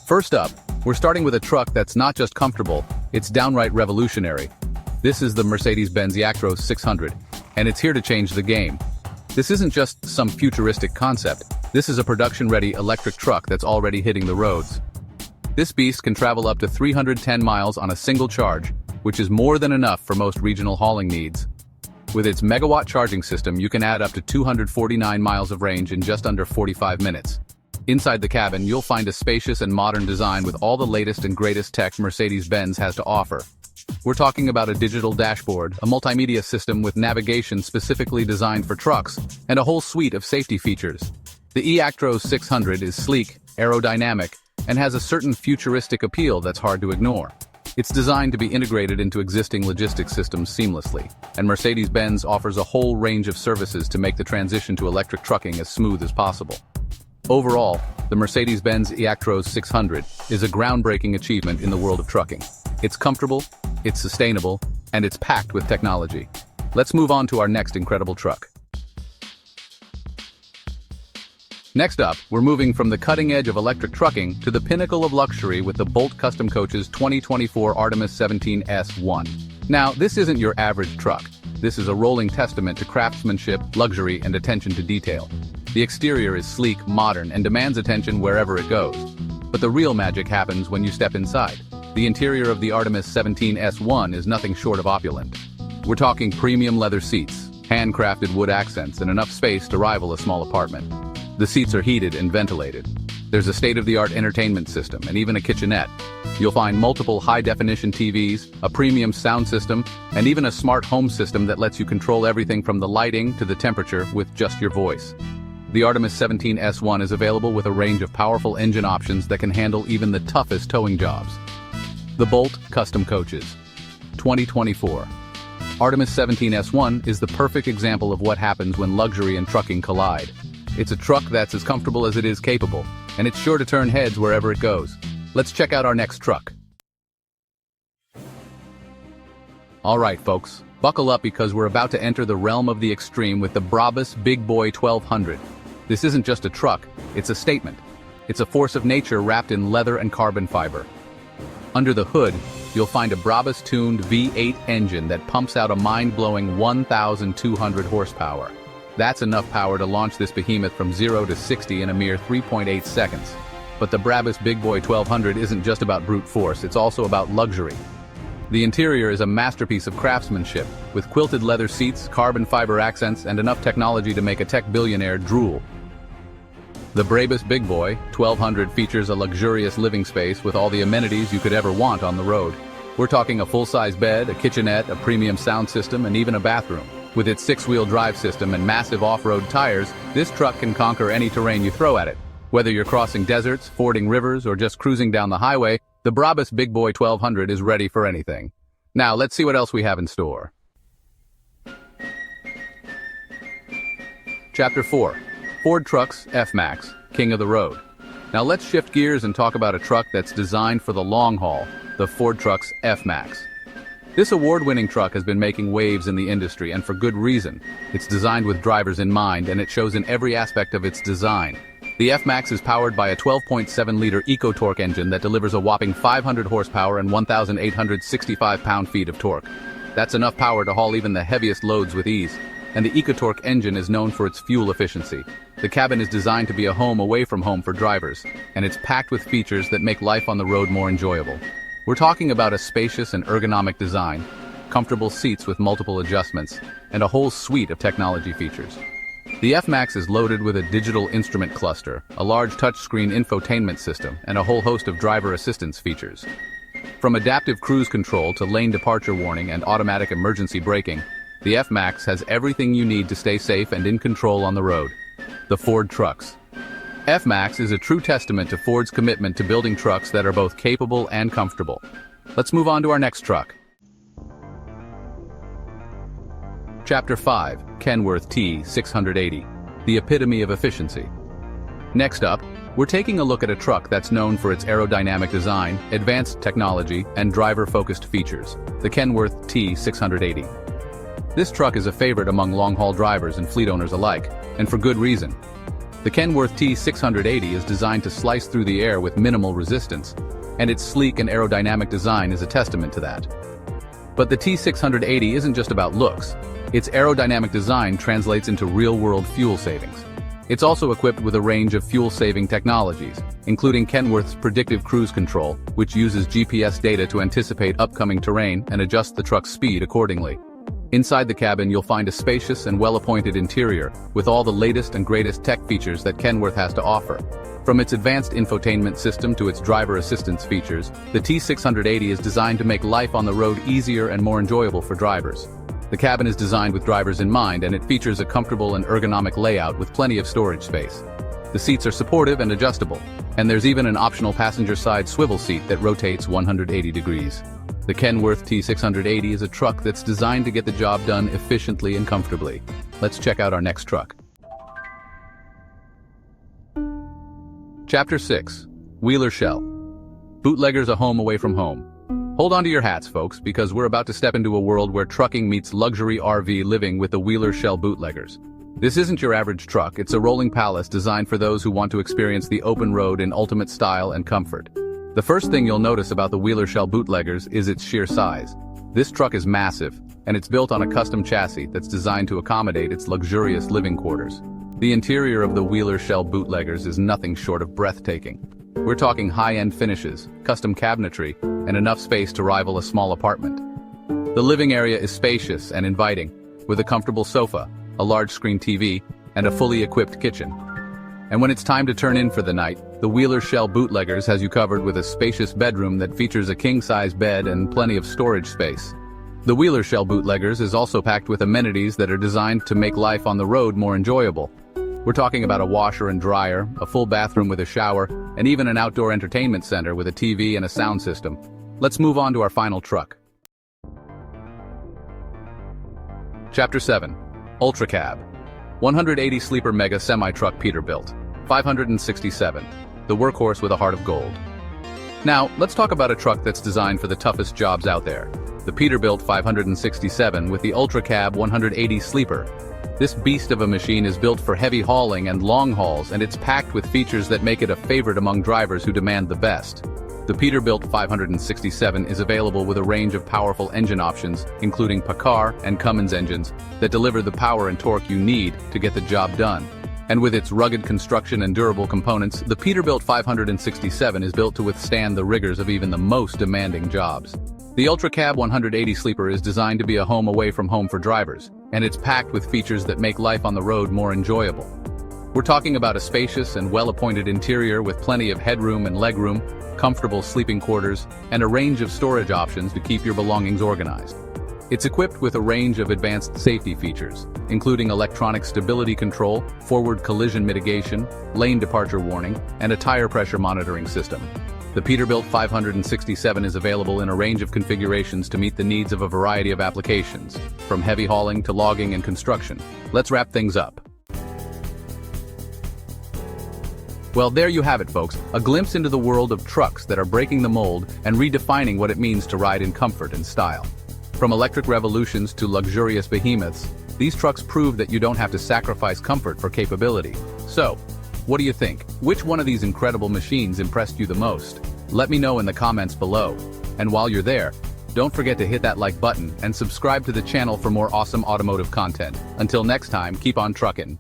First up, we're starting with a truck that's not just comfortable, it's downright revolutionary. This is the Mercedes-Benz eActros 600, and it's here to change the game. This isn't just some futuristic concept, this is a production-ready electric truck that's already hitting the roads. This beast can travel up to 310 miles on a single charge, which is more than enough for most regional hauling needs. With its megawatt charging system, you can add up to 249 miles of range in just under 45 minutes. Inside the cabin, you'll find a spacious and modern design with all the latest and greatest tech Mercedes-Benz has to offer. We're talking about a digital dashboard, a multimedia system with navigation specifically designed for trucks, and a whole suite of safety features. The eActros 600 is sleek, aerodynamic, and has a certain futuristic appeal that's hard to ignore. It's designed to be integrated into existing logistics systems seamlessly, and Mercedes-Benz offers a whole range of services to make the transition to electric trucking as smooth as possible. Overall, the Mercedes-Benz eActros 600 is a groundbreaking achievement in the world of trucking. It's comfortable, it's sustainable, and it's packed with technology. Let's move on to our next incredible truck. Next up, we're moving from the cutting edge of electric trucking to the pinnacle of luxury with the Bolt Custom Coach's 2024 Artemis 17S1. Now, this isn't your average truck. This is a rolling testament to craftsmanship, luxury, and attention to detail. The exterior is sleek, modern, and demands attention wherever it goes. But the real magic happens when you step inside. The interior of the Artemis 17S1 is nothing short of opulent. We're talking premium leather seats, handcrafted wood accents, and enough space to rival a small apartment. The seats are heated and ventilated. There's a state-of-the-art entertainment system and even a kitchenette. You'll find multiple high-definition TVs, a premium sound system, and even a smart home system that lets you control everything from the lighting to the temperature with just your voice. The Artemis 17S1 is available with a range of powerful engine options that can handle even the toughest towing jobs. The Bolt Custom Coaches 2024. Artemis 17S1 is the perfect example of what happens when luxury and trucking collide. It's a truck that's as comfortable as it is capable, and it's sure to turn heads wherever it goes. Let's check out our next truck. Alright folks, buckle up because we're about to enter the realm of the extreme with the BRABUS Big Boy 1200. This isn't just a truck, it's a statement. It's a force of nature wrapped in leather and carbon fiber. Under the hood, you'll find a BRABUS-tuned V8 engine that pumps out a mind-blowing 1,200 horsepower. That's enough power to launch this behemoth from 0 to 60 in a mere 3.8 seconds. But the BRABUS Big Boy 1200 isn't just about brute force, it's also about luxury. The interior is a masterpiece of craftsmanship, with quilted leather seats, carbon fiber accents, and enough technology to make a tech billionaire drool. The BRABUS Big Boy 1200 features a luxurious living space with all the amenities you could ever want on the road. We're talking a full-size bed, a kitchenette, a premium sound system, and even a bathroom. With its 6-wheel drive system and massive off-road tires, this truck can conquer any terrain you throw at it. Whether you're crossing deserts, fording rivers, or just cruising down the highway, the BRABUS Big Boy 1200 is ready for anything. Now, let's see what else we have in store. Chapter 4. Ford Trucks F-Max, King of the Road. Now let's shift gears and talk about a truck that's designed for the long haul, the Ford Trucks F-Max. This award-winning truck has been making waves in the industry, and for good reason. It's designed with drivers in mind, and it shows in every aspect of its design. The F-Max is powered by a 12.7-liter EcoTorque engine that delivers a whopping 500 horsepower and 1,865 pound-feet of torque. That's enough power to haul even the heaviest loads with ease. And the EcoTorque engine is known for its fuel efficiency. The cabin is designed to be a home away from home for drivers, and it's packed with features that make life on the road more enjoyable. We're talking about a spacious and ergonomic design, comfortable seats with multiple adjustments, and a whole suite of technology features. The F-Max is loaded with a digital instrument cluster, a large touchscreen infotainment system, and a whole host of driver assistance features. From adaptive cruise control to lane departure warning and automatic emergency braking, the F-Max has everything you need to stay safe and in control on the road. The Ford Trucks. F-Max is a true testament to Ford's commitment to building trucks that are both capable and comfortable. Let's move on to our next truck. Chapter 5. Kenworth T680, the epitome of efficiency. Next up, we're taking a look at a truck that's known for its aerodynamic design, advanced technology, and driver-focused features, the Kenworth T680. This truck is a favorite among long-haul drivers and fleet owners alike, and for good reason. The Kenworth T680 is designed to slice through the air with minimal resistance, and its sleek and aerodynamic design is a testament to that. But the T680 isn't just about looks. Its aerodynamic design translates into real-world fuel savings. It's also equipped with a range of fuel-saving technologies, including Kenworth's predictive cruise control, which uses GPS data to anticipate upcoming terrain and adjust the truck's speed accordingly. Inside the cabin, you'll find a spacious and well-appointed interior, with all the latest and greatest tech features that Kenworth has to offer. From its advanced infotainment system to its driver assistance features, the T680 is designed to make life on the road easier and more enjoyable for drivers. The cabin is designed with drivers in mind, and it features a comfortable and ergonomic layout with plenty of storage space. The seats are supportive and adjustable, and there's even an optional passenger side swivel seat that rotates 180 degrees. The Kenworth T680 is a truck that's designed to get the job done efficiently and comfortably. Let's check out our next truck. Chapter 6. Wheeler Shell Bootleggers, a home away from home. Hold on to your hats, folks, because we're about to step into a world where trucking meets luxury RV living with the Wheeler Shell Bootleggers. This isn't your average truck, it's a rolling palace designed for those who want to experience the open road in ultimate style and comfort. The first thing you'll notice about the Wheeler Shell Bootleggers is its sheer size. This truck is massive, and it's built on a custom chassis that's designed to accommodate its luxurious living quarters. The interior of the Wheeler Shell Bootleggers is nothing short of breathtaking. We're talking high-end finishes, custom cabinetry, and enough space to rival a small apartment. The living area is spacious and inviting, with a comfortable sofa, a large-screen TV, and a fully equipped kitchen. And when it's time to turn in for the night, the Wheeler Shell Bootleggers has you covered with a spacious bedroom that features a king-size bed and plenty of storage space. The Wheeler Shell Bootleggers is also packed with amenities that are designed to make life on the road more enjoyable. We're talking about a washer and dryer, a full bathroom with a shower, and even an outdoor entertainment center with a TV and a sound system. Let's move on to our final truck. Chapter 7. Ultra Cab 180 sleeper mega semi-truck Peterbilt 567, the workhorse with a heart of gold. Now, let's talk about a truck that's designed for the toughest jobs out there. The Peterbilt 567 with the Ultra Cab 180 sleeper. This beast of a machine is built for heavy hauling and long hauls, and it's packed with features that make it a favorite among drivers who demand the best. The Peterbilt 567 is available with a range of powerful engine options, including Packard and Cummins engines, that deliver the power and torque you need to get the job done. And with its rugged construction and durable components, the Peterbilt 567 is built to withstand the rigors of even the most demanding jobs. The Ultra Cab 180 sleeper is designed to be a home away from home for drivers, and it's packed with features that make life on the road more enjoyable. We're talking about a spacious and well-appointed interior with plenty of headroom and legroom, comfortable sleeping quarters, and a range of storage options to keep your belongings organized. It's equipped with a range of advanced safety features, including electronic stability control, forward collision mitigation, lane departure warning, and a tire pressure monitoring system. The Peterbilt 567 is available in a range of configurations to meet the needs of a variety of applications, from heavy hauling to logging and construction. Let's wrap things up. Well, there you have it, folks, a glimpse into the world of trucks that are breaking the mold and redefining what it means to ride in comfort and style. From electric revolutions to luxurious behemoths, these trucks prove that you don't have to sacrifice comfort for capability. So, what do you think? Which one of these incredible machines impressed you the most? Let me know in the comments below. And while you're there, don't forget to hit that like button and subscribe to the channel for more awesome automotive content. Until next time, keep on truckin'.